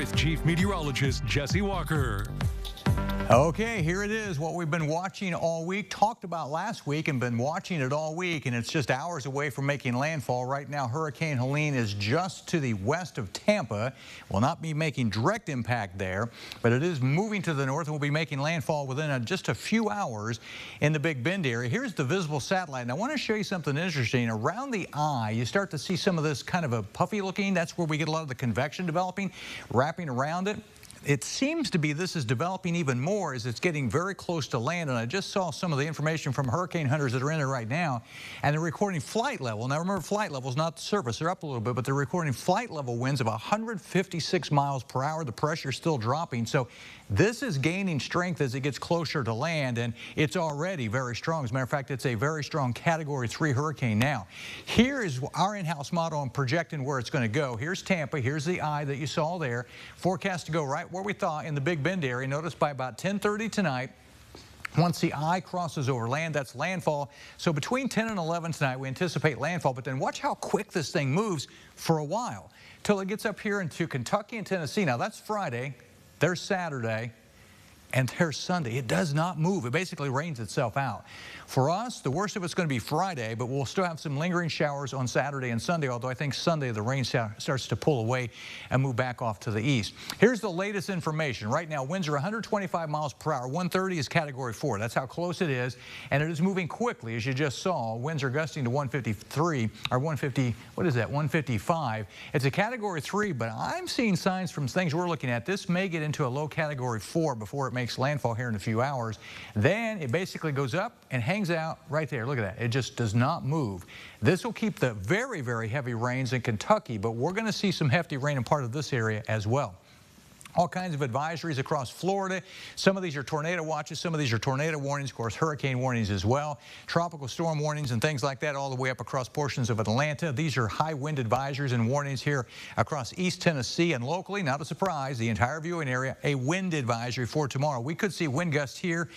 with Chief Meteorologist Jesse Walker. Okay, here it is, what we've been watching all week, talked about last week and been watching it all week, and it's just hours away from making landfall. Right now, Hurricane Helene is just to the west of Tampa. Will not be making direct impact there, but it is moving to the north and will be making landfall within just a few hours in the Big Bend area. Here's the visible satellite, and I want to show you something interesting. Around the eye, you start to see some of this kind of a puffy looking. That's where we get a lot of the convection developing, wrapping around it. It seems to be this is developing even more as it's getting very close to land, and I just saw some of the information from hurricane hunters that are in there right now, and they're recording flight level. Now remember, flight level is not the surface, they're up a little bit, but they're recording flight level winds of 156 miles per hour. The pressure is still dropping, so this is gaining strength as it gets closer to land, and it's already very strong. As a matter of fact, it's a very strong Category 3 hurricane now. Here is our in-house model and projecting where it's going to go. Here's Tampa. Here's the eye that you saw there. Forecast to go right where we thought in the Big Bend area. Notice by about 10:30 tonight, once the eye crosses over land, that's landfall. So between 10 and 11 tonight, we anticipate landfall. But then watch how quick this thing moves for a while till it gets up here into Kentucky and Tennessee. Now that's Friday. There's Saturday. And there's Sunday. It does not move. It basically rains itself out. For us, the worst of it's going to be Friday, but we'll still have some lingering showers on Saturday and Sunday, although I think Sunday the rain starts to pull away and move back off to the east. Here's the latest information. Right now, winds are 125 miles per hour. 130 is Category 4. That's how close it is, and it is moving quickly, as you just saw. Winds are gusting to 153, or 150, what is that, 155. It's a Category 3, but I'm seeing signs from things we're looking at. This may get into a low Category 4 before it makes landfall here in a few hours. Then it basically goes up and hangs out right there. Look at that. It just does not move. This will keep the very, very heavy rains in Kentucky, but we're going to see some hefty rain in part of this area as well. All kinds of advisories across Florida. Some of these are tornado watches. Some of these are tornado warnings. Of course, hurricane warnings as well. Tropical storm warnings and things like that all the way up across portions of Atlanta. These are high wind advisories and warnings here across East Tennessee, and locally, not a surprise, the entire viewing area, a wind advisory for tomorrow. We could see wind gusts here,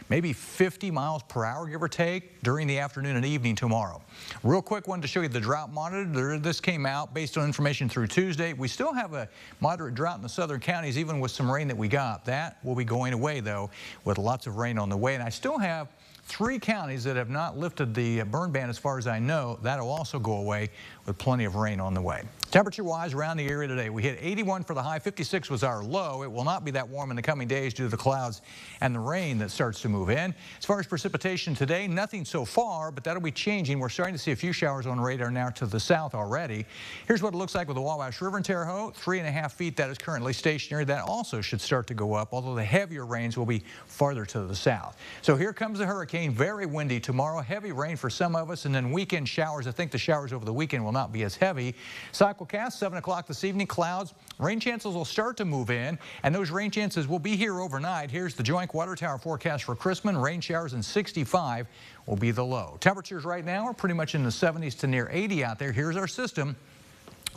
maybe 50 miles per hour, give or take, during the afternoon and evening tomorrow. Real quick one to show you the drought monitor. This came out based on information through Tuesday. We still have a moderate drought in the southern counties, even with some rain that we got. That will be going away, though, with lots of rain on the way. And I still have 3 counties that have not lifted the burn ban as far as I know. That'll also go away with plenty of rain on the way. Temperature-wise around the area today, we hit 81 for the high, 56 was our low. It will not be that warm in the coming days due to the clouds and the rain that starts to move in. As far as precipitation today, nothing so far, but that'll be changing. We're starting to see a few showers on radar now to the south already. Here's what it looks like with the Wabash River in Terre Haute, 3.5 feet. That is currently stationary. That also should start to go up, although the heavier rains will be farther to the south. So here comes the hurricane. Very windy tomorrow. Heavy rain for some of us, and then weekend showers. I think the showers over the weekend will not be as heavy. Cyclecast, 7 o'clock this evening. Clouds. Rain chances will start to move in, and those rain chances will be here overnight. Here's the Joint Water Tower forecast for Chrisman. Rain showers in 65 will be the low. Temperatures right now are pretty much in the 70s to near 80 out there. Here's our system.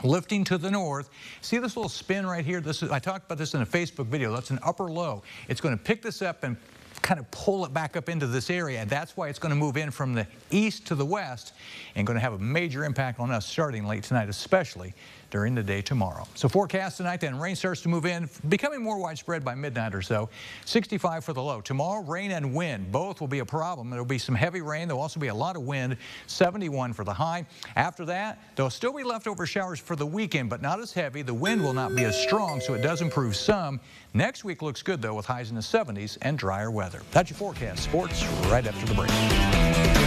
Lifting to the north. See this little spin right here? I talked about this in a Facebook video. That's an upper low. It's going to pick this up and kind of pull it back up into this area. That's why it's going to move in from the east to the west and going to have a major impact on us starting late tonight, especially during the day tomorrow. So forecast tonight, then rain starts to move in, becoming more widespread by midnight or so. 65 for the low. Tomorrow, rain and wind, both will be a problem. There will be some heavy rain. There will also be a lot of wind. 71 for the high. After that, there will still be leftover showers for the weekend, but not as heavy. The wind will not be as strong, so it does improve some. Next week looks good, though, with highs in the 70s and drier weather. That's your forecast. Sports right after the break.